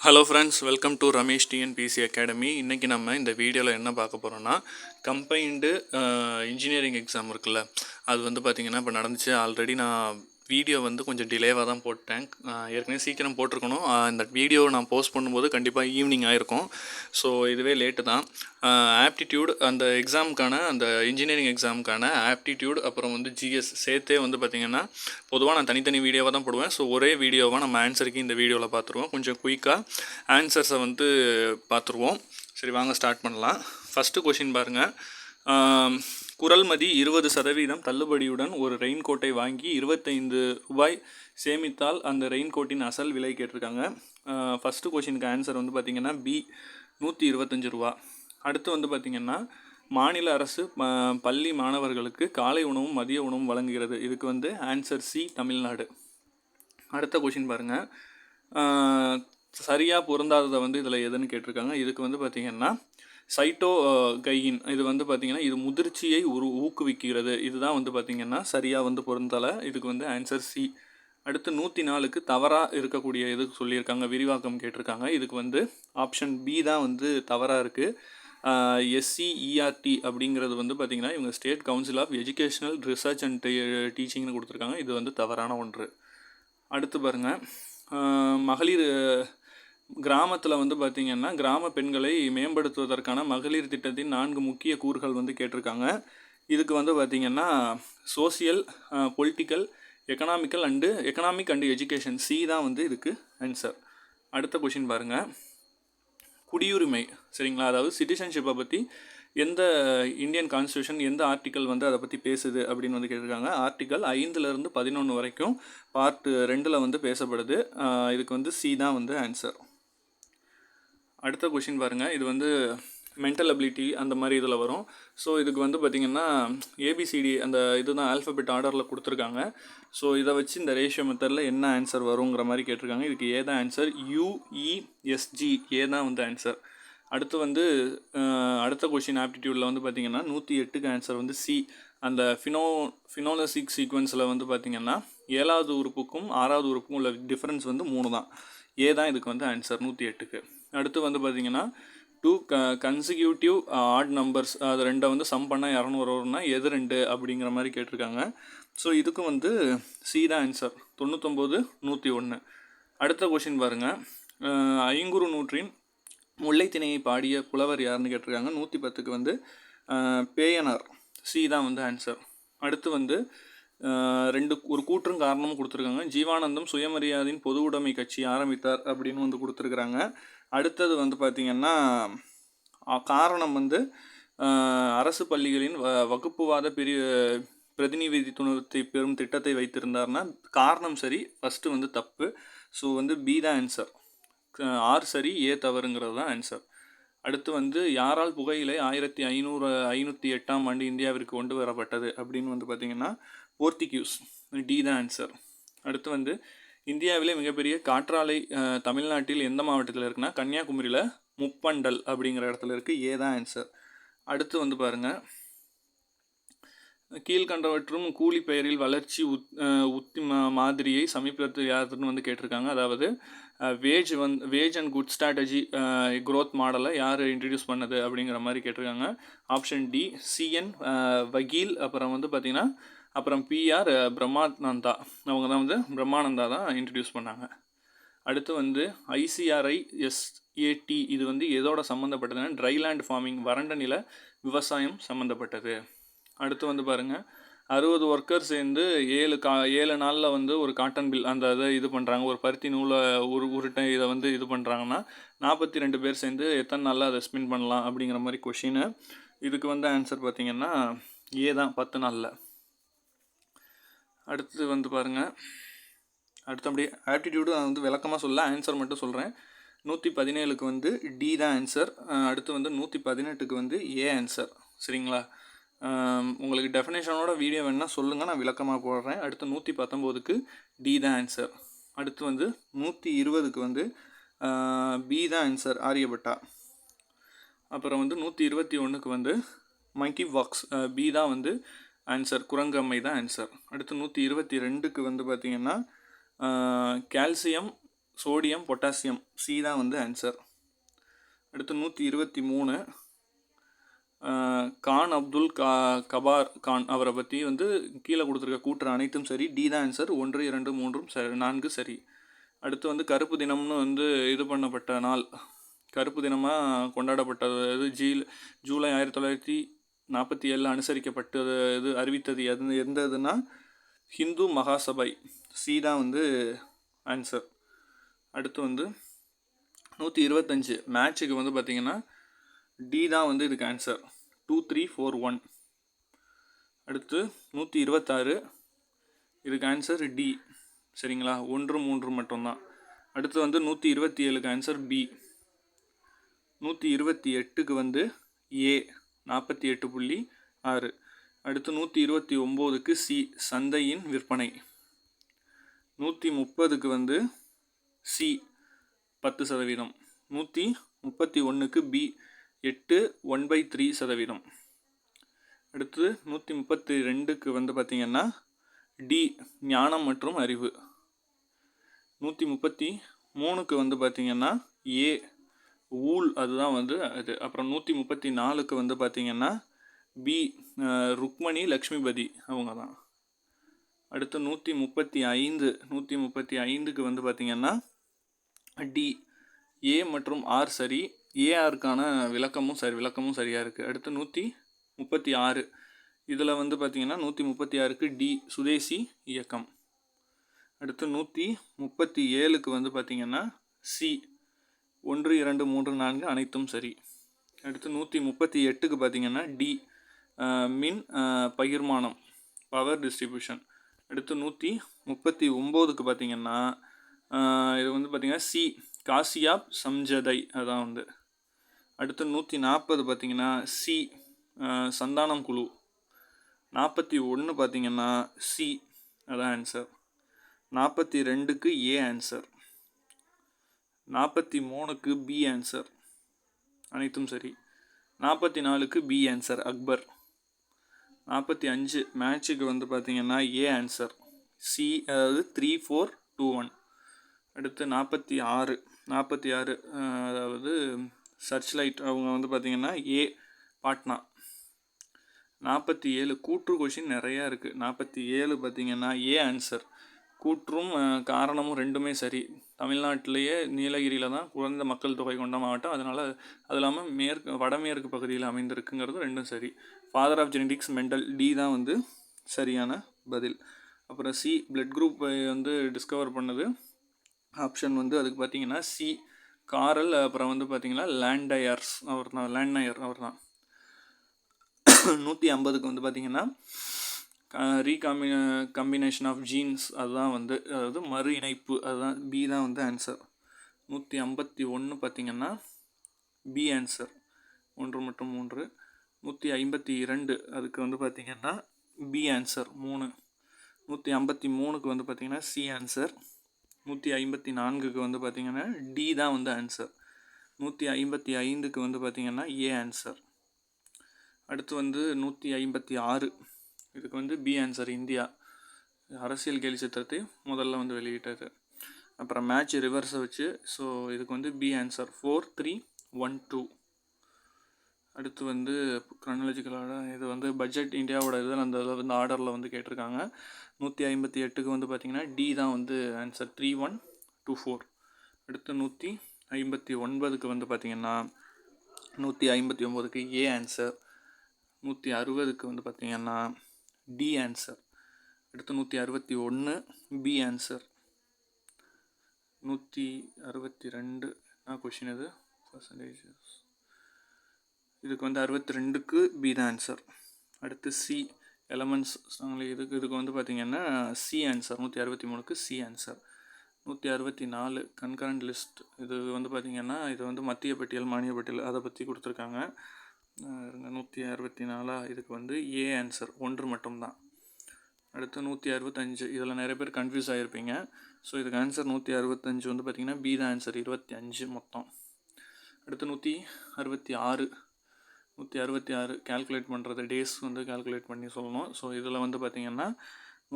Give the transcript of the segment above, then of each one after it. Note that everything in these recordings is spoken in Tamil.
Hello friends, welcome to Ramesh TNPSC academy. இன்றைக்கி நம்ம இந்த வீடியோவில் என்ன பார்க்க போகிறோன்னா, கம்பைன்டு இன்ஜினியரிங் எக்ஸாம் இருக்குல்ல, அது வந்து பார்த்திங்கன்னா இப்போ நடந்துச்சு. ஆல்ரெடி நான் வீடியோ வந்து கொஞ்சம் டிலேவாக தான் போட்டேன். ஏற்கனவே சீக்கிரம் போட்டிருக்கணும். இந்த வீடியோ நான் போஸ்ட் பண்ணும்போது கண்டிப்பாக ஈவினிங் ஆகிருக்கும். ஸோ இதுவே லேட்டு தான். ஆப்டிடியூட் அந்த எக்ஸாமுக்கான அந்த இன்ஜினியரிங் எக்ஸாமுக்கான ஆப்டிடியூட் அப்புறம் வந்து ஜிஎஸ் சேர்த்தே வந்து பார்த்திங்கன்னா பொதுவாக நான் தனித்தனி வீடியோவாக தான் போடுவேன். ஸோ ஒரே வீடியோவாக நம்ம ஆன்சருக்கு இந்த வீடியோவில் பார்த்துருவோம். கொஞ்சம் குயிக்காக ஆன்சர்ஸை வந்து பார்த்துருவோம். சரி, வாங்க ஸ்டார்ட் பண்ணலாம். ஃபஸ்ட்டு கொஷின் பாருங்கள். குறள்மதி 20% தள்ளுபடியுடன் ஒரு ரெயின் கோட்டை வாங்கி 25 ரூபாய் சேமித்தால் அந்த ரெயின் கோட்டின் அசல் விலை கேட்டிருக்காங்க. ஃபஸ்ட்டு கொஷினுக்கு ஆன்சர் வந்து பார்த்திங்கன்னா பி, 125 ரூபா. அடுத்து வந்து பார்த்திங்கன்னா, மாநில அரசு பள்ளி மாணவர்களுக்கு காலை உணவும் மதிய உணவும் வழங்குகிறது. இதுக்கு வந்து ஆன்சர் சி, தமிழ்நாடு. அடுத்த கொஷின் பாருங்கள். சரியாக பொருந்தாததை வந்து இதில் எதுன்னு கேட்டிருக்காங்க. இதுக்கு வந்து பார்த்திங்கன்னா சைட்டோ கையின், இது வந்து பார்த்திங்கன்னா இது முதிர்ச்சியை ஊக்குவிக்கிறது. இதுதான் வந்து பார்த்திங்கன்னா சரியாக வந்து பொருந்தலை. இதுக்கு வந்து ஆன்சர் சி. அடுத்து 104க்கு தவறாக இருக்கக்கூடிய இதுக்கு சொல்லியிருக்காங்க, விரிவாக்கம் கேட்டிருக்காங்க. இதுக்கு வந்து ஆப்ஷன் பி தான் வந்து தவறாக இருக்குது. SCERT அப்படிங்கிறது வந்து பார்த்திங்கன்னா இவங்க state council of educational research and டீச்சிங்னு கொடுத்துருக்காங்க. இது வந்து தவறான ஒன்று. அடுத்து பாருங்கள், மகளிர் கிராமத்தில் வந்து பார்த்திங்கன்னா கிராம பெண்களை மேம்படுத்துவதற்கான மகளிர் திட்டத்தின் 4 முக்கிய கூறுகள் வந்து கேட்டிருக்காங்க. இதுக்கு வந்து பார்த்திங்கன்னா social, political, economic and education, C தான் வந்து இதுக்கு ஆன்சர். அடுத்த கொஷின் பாருங்கள். குடியுரிமை, சரிங்களா, அதாவது சிட்டிசன்ஷிப்பை பற்றி எந்த இந்தியன் கான்ஸ்டியூஷன் எந்த ஆர்டிக்கல் வந்து அதை பற்றி பேசுது அப்படின்னு வந்து கேட்டிருக்காங்க. ஆர்டிக்கல் 5லேருந்து 11 வரைக்கும் பார்ட் 2ல் வந்து பேசப்படுது. இதுக்கு வந்து சி தான் வந்து ஆன்சர். அடுத்த கொஷின் பாருங்கள். இது வந்து மென்டல் அபிலிட்டி அந்த மாதிரி இதில் வரும். ஸோ இதுக்கு வந்து பார்த்திங்கன்னா ஏபிசிடி அந்த இதுதான் ஆல்ஃபபெட் ஆர்டரில் கொடுத்துருக்காங்க. ஸோ இதை வச்சு இந்த ரேஷியோ மெத்தடில் என்ன ஆன்சர் வருங்கிற மாதிரி கேட்டிருக்காங்க. இதுக்கு ஏ தான் ஆன்சர். UESG, ஏ தான் வந்து ஆன்சர். அடுத்து வந்து அடுத்த கொஷின் ஆப்டிடியூடில் வந்து பார்த்திங்கன்னா 108க்கு ஆன்சர் வந்து சி. அந்த ஃபினோலசிக் சீக்வன்ஸில் வந்து பார்த்திங்கன்னா 7வது உறுப்புக்கும் 6வது உறுப்புக்கும் உள்ள டிஃப்ரென்ஸ் வந்து 3 தான். ஏ தான் இதுக்கு வந்து ஆன்சர் 108க்கு. அடுத்து வந்து பார்த்திங்கன்னா 2 கன்சிக்யூட்டிவ் ஆட் நம்பர்ஸ், அது ரெண்டை வந்து சம் பண்ணால் 200 வரும்னா எது 2 அப்படிங்கிற மாதிரி கேட்டிருக்காங்க. ஸோ இதுக்கும் வந்து சி தான் ஆன்சர், 99, 101. அடுத்த கொஷின் பாருங்கள். ஐங்குறு நூற்றின் முல்லைத்திணையை பாடிய புலவர் யாருன்னு கேட்டிருக்காங்க. 110க்கு வந்து பேயனார், சி தான் வந்து ஆன்சர். அடுத்து வந்து ஒரு கூற்றும் காரணமும் கொடுத்துருக்காங்க. ஜீவானந்தம் சுயமரியாதையின் பொது உடைமை கட்சி ஆரம்பித்தார் அப்படின்னு வந்து கொடுத்துருக்குறாங்க. அடுத்தது வந்து பார்த்திங்கன்னா காரணம் வந்து அரசு பள்ளிகளின் வகுப்புவாத பிரதிநிதித்துவத்தை பெறும் திட்டத்தை வைத்திருந்தார்னா காரணம் சரி, ஃபஸ்ட்டு வந்து தப்பு. ஸோ வந்து பி தான் ஆன்சர். ஆர் சரி, ஏ தவறுங்கிறது தான் ஆன்சர். அடுத்து வந்து யாரால் புகையிலை 1508ஆம் ஆண்டு இந்தியாவிற்கு கொண்டு வரப்பட்டது அப்படின்னு வந்து பார்த்திங்கன்னா போர்த்துகீஸ், டி தான் ஆன்சர். அடுத்து வந்து இந்தியாவிலே மிகப்பெரிய காற்றாலை தமிழ்நாட்டில் எந்த மாவட்டத்தில் இருக்குன்னா கன்னியாகுமரியில் முப்பண்டல் அப்படிங்கிற இடத்துல இருக்குது. ஏ தான் ஆன்சர். அடுத்து வந்து பாருங்கள், கீழ்கண்டவற்றும் கூலி பெயரில் வளர்ச்சி உத்தி மாதிரியை சமீபத்தில் யாருன்னு வந்து கேட்டிருக்காங்க. அதாவது wage and good strategy growth மாடலை யார் இன்ட்ரடியூஸ் பண்ணது அப்படிங்கிற மாதிரி கேட்டிருக்காங்க. ஆப்ஷன் டி, சிஎன் வகீல், அப்புறம் வந்து பார்த்திங்கன்னா அப்புறம் PR பிரம்மானந்தா, அவங்க தான் வந்து பிரம்மானந்தா தான் இன்ட்ரடியூஸ் பண்ணாங்க. அடுத்து வந்து ICRISAT, இது வந்து எதோட சம்மந்தப்பட்டதுன்னா ட்ரைலேண்ட் ஃபார்மிங், வறண்ட நில விவசாயம் சம்மந்தப்பட்டது. அடுத்து வந்து பாருங்கள், 60 ஒர்க்கர் சேர்ந்து 7 நாளில் வந்து ஒரு காட்டன் பில் அந்த இதை இது பண்ணுறாங்க. ஒரு பருத்தி நூலை உருட்டை இதை வந்து இது பண்ணுறாங்கன்னா 42 பேர் சேர்ந்து எத்தனை நாளில் அதை ஸ்பின் பண்ணலாம் அப்படிங்கிற மாதிரி கொஷின். இதுக்கு வந்து ஆன்சர் பார்த்திங்கன்னா ஏ தான், 10 நாளில். அடுத்து வந்து பாருங்கள், அடுத்தபடி ஆப்டிடியூடு நான் வந்து விளக்கமாக சொல்ல, ஆன்சர் மட்டும் சொல்கிறேன். 117க்கு வந்து டி தான் ஆன்சர். அடுத்து வந்து 118க்கு வந்து ஏ ஆன்சர், சரிங்களா. உங்களுக்கு டெஃபினேஷனோட வீடியோ வேணுன்னா சொல்லுங்கள், நான் விளக்கமாக போடுறேன். அடுத்து 119க்கு டி தான் ஆன்சர். அடுத்து வந்து 120க்கு வந்து பி தான் ஆன்சர், ஆரியபட்டா. அப்புறம் வந்து 121க்கு வந்து மங்கி வாக்ஸ், பி தான் வந்து ஆன்சர், குரங்கம்மை தான் ஆன்சர். அடுத்து 122க்கு வந்து பார்த்திங்கன்னா கால்சியம் சோடியம் பொட்டாசியம் சி தான் வந்து ஆன்சர். அடுத்து 123 கான் அப்துல் கபார் கான் அவரை பற்றி வந்து கீழே கொடுத்துருக்க கூட்டுற அனைத்தும் சரி. டி தான் ஆன்சர். 1 2 3 4 சரி. அடுத்து வந்து கருப்பு தினம்னு வந்து இது பண்ணப்பட்ட நாள், கருப்பு தினமாக கொண்டாடப்பட்டது ஜூலை 1947 அனுசரிக்கப்பட்டது இது அறிவித்தது எந்த இதுனா ஹிந்து மகாசபை. சி தான் வந்து ஆன்சர். அடுத்து வந்து 125 மேட்சுக்கு வந்து பார்த்திங்கன்னா டி தான் வந்து இதுக்கு ஆன்சர். 2 3 4 1. அடுத்து 126 இதுக்கு ஆன்சர் டி. சரிங்களா, 1 3 மட்டும்தான். அடுத்து வந்து 127க்கு ஆன்சர் பி. 128க்கு வந்து ஏ 48.6. அடுத்து 129க்கு சி சந்தையின் விற்பனை. 130க்கு வந்து சி 10%. 131க்கு பி 8 1/3%. அடுத்து 132க்கு வந்து பார்த்திங்கன்னா டி ஞானம் மற்றும் அறிவு. 133க்கு வந்து பார்த்திங்கன்னா ஏ ஊல், அதுதான் வந்து அது. அப்புறம் 134க்கு வந்து பார்த்திங்கன்னா பி ருக்மணி லக்ஷ்மிபதி, அவங்க தான். அடுத்து 135க்கு வந்து பார்த்திங்கன்னா டி ஏ மற்றும் ஆர் சரி. ஏஆருக்கான விளக்கமும் சரியாக இருக்குது. அடுத்து 136 இதில் வந்து பார்த்திங்கன்னா 136க்கு டி சுதேசி இயக்கம். அடுத்து 137க்கு வந்து பார்த்திங்கன்னா சி 1 2 3 4 அனைத்தும் சரி. அடுத்து 138க்கு பார்த்திங்கன்னா டி மின் பகிர்மானம் பவர் டிஸ்ட்ரிபியூஷன். அடுத்து 139க்கு பார்த்திங்கன்னா இது வந்து பார்த்திங்கன்னா சி காசியாப் சம்ஜதை, அதான் வந்து. அடுத்து 140 பார்த்திங்கன்னா சி சந்தானம் குழு. 41 பார்த்திங்கன்னா சி, அதான் answer. 42க்கு A answer. 43க்கு B answer, அனைத்தும் சரி. 44க்கு பி ஆன்சர் அக்பர். 45 மேட்சுக்கு வந்து பார்த்திங்கன்னா ஏ ஆன்சர் சி, அதாவது 3 4 2 1. அடுத்து 46 அதாவது சர்ச் லைட், அவங்க வந்து பார்த்திங்கன்னா ஏ பாட்னா. 47 கூற்று கொஷின் நிறையா இருக்குது. 47 பார்த்திங்கன்னா ஏ ஆன்சர். கூற்றும் காரணமும் ரெண்டுமே சரி. தமிழ்நாட்டிலேயே நீலகிரியில் தான் குறைந்த மக்கள் தொகை கொண்ட மாவட்டம், அதனால் அது இல்லாமல் வடமேற்கு பகுதியில் அமைந்திருக்குங்கிறது ரெண்டும் சரி. Father of genetics Mendel, D தான் வந்து சரியான பதில். அப்புறம் சி பிளட் குரூப் வந்து டிஸ்கவர் பண்ணது ஆப்ஷன் வந்து அதுக்கு பார்த்திங்கன்னா சி காரல். அப்புறம் வந்து பார்த்திங்கன்னா லேண்ட்நயர் அவர் தான். 150க்கு வந்து பார்த்திங்கன்னா கம்பினேஷன் ஆஃப் ஜீன்ஸ், அதுதான் வந்து, அதாவது மறு இணைப்பு, அதுதான் பி தான் வந்து ஆன்சர். 151 பார்த்திங்கன்னா பி ஆன்சர் 1 மற்றும் 3. 152 அதுக்கு வந்து பார்த்திங்கன்னா பி ஆன்சர் 3. 153க்கு வந்து பார்த்திங்கன்னா சி ஆன்சர். 154க்கு வந்து பார்த்திங்கன்னா டி தான் வந்து ஆன்சர். 155க்கு வந்து பார்த்திங்கன்னா ஏ ஆன்சர். அடுத்து வந்து 156 இதுக்கு வந்து பி ஆன்சர். இந்தியா அரசியல் கேலி சித்திரத்தை முதல்ல வந்து வெளியிட்டது. அப்புறம் மேட்ச் ரிவர்ஸை வச்சு, ஸோ இதுக்கு வந்து பி ஆன்சர் 4 3 1 2. அடுத்து வந்து க்ரானாலஜிக்கலாக இது வந்து பட்ஜெட் இந்தியாவோட இது அந்த வந்து ஆர்டரில் வந்து கேட்டிருக்காங்க. 158க்கு வந்து பார்த்திங்கன்னா டி தான் வந்து ஆன்சர் 3 1 2 4. அடுத்து 159க்கு வந்து பார்த்திங்கன்னா 159க்கு ஏ ஆன்சர். 160க்கு வந்து பார்த்திங்கன்னா டி ஆன்சர். அடுத்து 161 பி ஆன்சர். 162 கொஷின் இது பர்சன்டேஜ், இதுக்கு வந்து 62க்கு பி தான் ஆன்சர். அடுத்து சி எலமெண்ட்ஸ் இதுக்கு வந்து பார்த்திங்கன்னா சி ஆன்சர். 163க்கு சி ஆன்சர். 164 கன்கரண்ட் லிஸ்ட், இது வந்து பார்த்திங்கன்னா இது வந்து மத்திய பட்டியல் மானிய பட்டியல் அதை பற்றி கொடுத்துருக்காங்க. 164 இதுக்கு வந்து ஏ ஆன்சர் 1 மட்டும்தான். அடுத்து 165 இதில் நிறைய பேர் கன்ஃபியூஸ் ஆகிருப்பீங்க. ஸோ இதுக்கு ஆன்சர் 165 வந்து பார்த்திங்கன்னா பி தான் ஆன்சர் 25 மொத்தம். அடுத்து 166 கால்குலேட் பண்ணுறது டேஸ் வந்து கால்குலேட் பண்ணி சொல்லணும். ஸோ இதில் வந்து பார்த்திங்கன்னா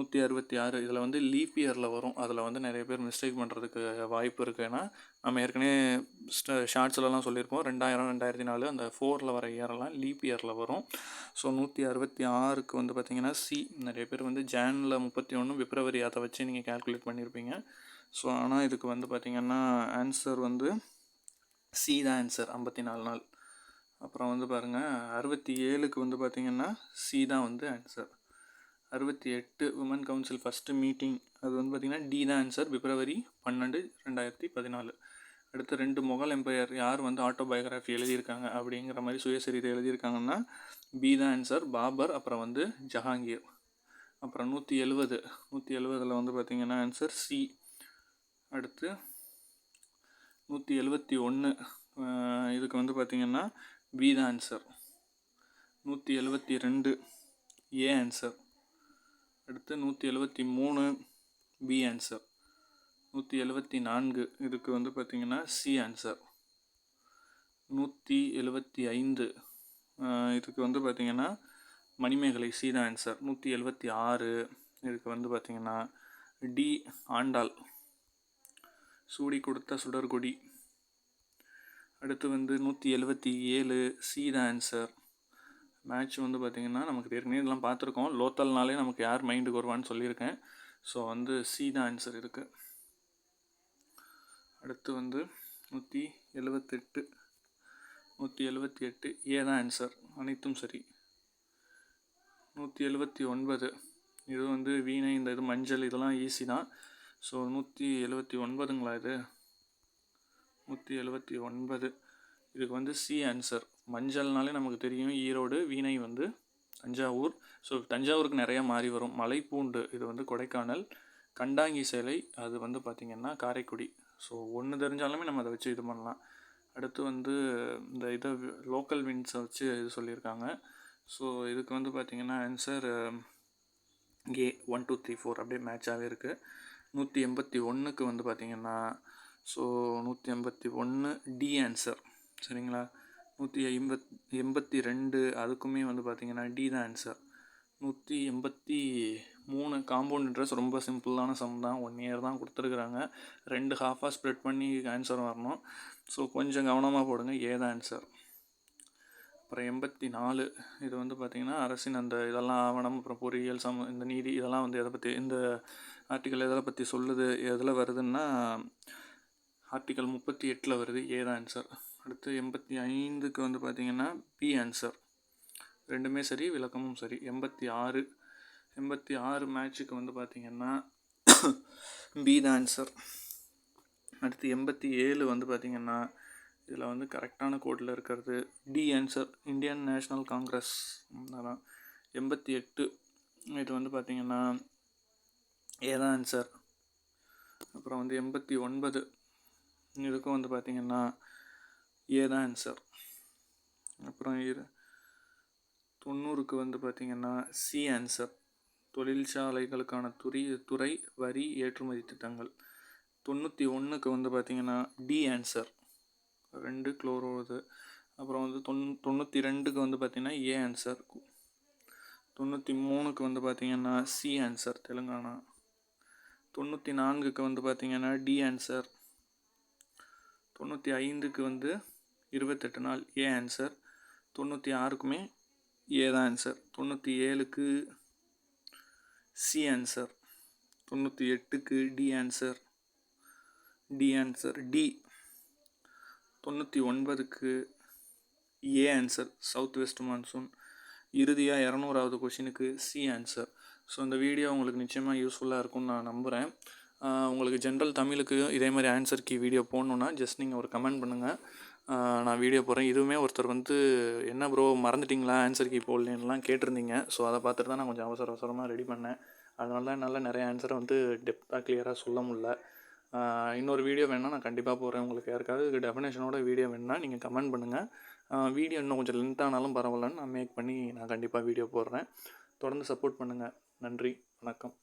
166 இதில் வந்து லீப் இயரில் வரும். அதில் வந்து நிறைய பேர் மிஸ்டேக் பண்ணுறதுக்கு வாய்ப்பு இருக்குது. ஏன்னா நம்ம ஏற்கனவே ஷார்ட்ஸ்லலாம் சொல்லியிருப்போம் 2000 2004 அந்த 4ல் வர இயரெல்லாம் லீப் இயரில் வரும். ஸோ 166க்கு வந்து பார்த்திங்கன்னா சி. நிறைய பேர் வந்து ஜானில் 31 பிப்ரவரி அதை வச்சு நீங்கள் கால்குலேட் பண்ணியிருப்பீங்க. ஸோ ஆனால் இதுக்கு வந்து பார்த்திங்கன்னா ஆன்சர் வந்து சி தான் ஆன்சர், 54 நாள். அப்புறம் வந்து பாருங்கள் 67க்கு வந்து பார்த்திங்கன்னா சி தான் வந்து answer. 68 woman council first meeting, அது வந்து பார்த்திங்கன்னா டி தான் ஆன்சர், பிப்ரவரி 12 2014. அடுத்து 2 முகல் எம்பையர் யார் வந்து ஆட்டோபயோகிராஃபி எழுதியிருக்காங்க அப்படிங்கிற மாதிரி சுயசரிதை எழுதியிருக்காங்கன்னா பி தான் ஆன்சர், பாபர். அப்புறம் வந்து ஜஹாங்கீர். அப்புறம் 170 வந்து பார்த்திங்கன்னா ஆன்சர் சி. அடுத்து 171 இதுக்கு வந்து பார்த்திங்கன்னா பி தான் ஆன்சர். 172 A answer. அடுத்து 173 பி ஆன்சர். 174 இதுக்கு வந்து பார்த்திங்கன்னா சி ஆன்சர். 175 இதுக்கு வந்து பார்த்திங்கன்னா மணிமேகலை சி தான் ஆன்சர். 176 இதுக்கு வந்து பார்த்திங்கன்னா டி ஆண்டாள், சூடி கொடுத்த சுடர்கொடி. அடுத்து வந்து 177 சி தான் ஆன்சர். மேட்ச் வந்து பார்த்திங்கன்னா நமக்கு ஏற்கனவே இதெல்லாம் பார்த்துருக்கோம். லோத்தல்னாலே நமக்கு யார் மைண்டுக்கு வருவான்னு சொல்லியிருக்கேன். ஸோ வந்து சி தான் ஆன்சர் இருக்குது. அடுத்து வந்து 178 ஏ தான் ஆன்சர், அனைத்தும் சரி. 179 இது வந்து வீணை, இந்த இது மஞ்சள், இதெல்லாம் ஈஸி தான். ஸோ 179ங்களா இது? 179 இதுக்கு வந்து சி ஆன்சர். மஞ்சள்னாலே நமக்கு தெரியும் ஈரோடு, வீணை வந்து தஞ்சாவூர். ஸோ தஞ்சாவூருக்கு நிறையா மாறி வரும். மலைப்பூண்டு இது வந்து கொடைக்கானல், கண்டாங்கி சேலை அது வந்து பார்த்திங்கன்னா காரைக்குடி. ஸோ ஒன்று தெரிஞ்சாலுமே நம்ம அதை வச்சு இது பண்ணலாம். அடுத்து வந்து இந்த இதை லோக்கல் வின்ஸை வச்சு இது சொல்லியிருக்காங்க. ஸோ இதுக்கு வந்து பார்த்திங்கன்னா ஆன்சர் ஏ. 1 2 3 4 அப்படியே மேட்சாகவே இருக்குது. 181க்கு வந்து பார்த்திங்கன்னா ஸோ 181 டி ஆன்சர், சரிங்களா. 182 அதுக்குமே வந்து பார்த்திங்கன்னா டி தான் ஆன்சர். 183 காம்பவுண்ட் இன்ட்ரெஸ்ட் ரொம்ப சிம்பிளான சம் தான், 1 இயர் தான் கொடுத்துருக்குறாங்க. 2 ஹாஃபாக ஸ்ப்ரெட் பண்ணி ஆன்சர் வரணும். ஸோ கொஞ்சம் கவனமாக போடுங்க, ஏ தான் ஆன்சர். அப்புறம் 84 இது வந்து பார்த்திங்கன்னா அரசின் அந்த இதெல்லாம் ஆவணம், அப்புறம் பொறியியல் இந்த நீதி இதெல்லாம் வந்து எதை பற்றி, இந்த ஆர்டிக்கல் எதை பற்றி சொல்லுது, எதில் வருதுன்னா ஆர்டிக்கல் 38 வருது, ஏ தான் ஆன்சர். அடுத்து 85க்கு வந்து பார்த்திங்கன்னா பி ஆன்சர். ரெண்டுமே சரி, விளக்கமும் சரி. 86 மேட்சுக்கு வந்து பார்த்திங்கன்னா பி தான் ஆன்சர். அடுத்து 87 வந்து பார்த்திங்கன்னா இதில் வந்து கரெக்டான கோடில் இருக்கிறது D answer, Indian National Congress. அதான் 88 இது வந்து பார்த்திங்கன்னா ஏ தான் ஆன்சர். அப்புறம் வந்து 89 இதுக்கும் வந்து பார்த்திங்கன்னா ஏ தான் ஆன்சர். அப்புறம் 90க்கு வந்து பார்த்திங்கன்னா சி ஆன்சர், தொழிற்சாலைகளுக்கான துறை வரி ஏற்றுமதி திட்டங்கள். 91க்கு வந்து பார்த்திங்கன்னா டி ஆன்சர், 2 குளோரோ இது. அப்புறம் வந்து 92க்கு வந்து பார்த்திங்கன்னா ஏ ஆன்சர். 93க்கு வந்து பார்த்திங்கன்னா சி ஆன்சர், தெலுங்கானா. 94க்கு வந்து பார்த்திங்கன்னா டி ஆன்சர். 95க்கு வந்து 28 நாள் ஏ ஆன்சர். 96க்குமே ஏ தான் ஆன்சர். 97க்கு சி ஆன்சர். 98க்கு டி ஆன்சர், டி. 99க்கு A answer, south west monsoon. இறுதியாக 200வது கொஷினுக்கு சி ஆன்சர். ஸோ இந்த வீடியோ உங்களுக்கு நிச்சயமாக யூஸ்ஃபுல்லாக இருக்கும்னு நான் நம்புகிறேன். உங்களுக்கு ஜென்ரல் தமிழுக்கு இதே மாதிரி ஆன்சர் கீ வீடியோ போடணுன்னா ஜஸ்ட் நீங்கள் ஒரு கமெண்ட் பண்ணுங்கள், நான் வீடியோ போடுறேன். இதுவுமே ஒருத்தர் வந்து என்ன ப்ரோ மறந்துட்டிங்களா ஆன்சர் கீ போடலன்னுலாம் கேட்டிருந்தீங்க. ஸோ அதை பார்த்துட்டு தான் நான் கொஞ்சம் அவசரமாக ரெடி பண்ணேன். அதனால தான் என்னால் நிறைய ஆன்சரை வந்து டெப்த்தாக கிளியராக சொல்ல முடியல. இன்னொரு வீடியோ வேணால் நான் கண்டிப்பாக போடுறேன். உங்களுக்கு யாருக்காவது டெஃபினேஷனோட வீடியோ வேணுன்னா நீங்கள் கமெண்ட் பண்ணுங்கள். வீடியோ இன்னும் கொஞ்சம் லென்த்தானாலும் பரவாயில்லன்னு நான் மேக் பண்ணி நான் கண்டிப்பாக வீடியோ போடுறேன். தொடர்ந்து சப்போர்ட் பண்ணுங்கள். நன்றி, வணக்கம்.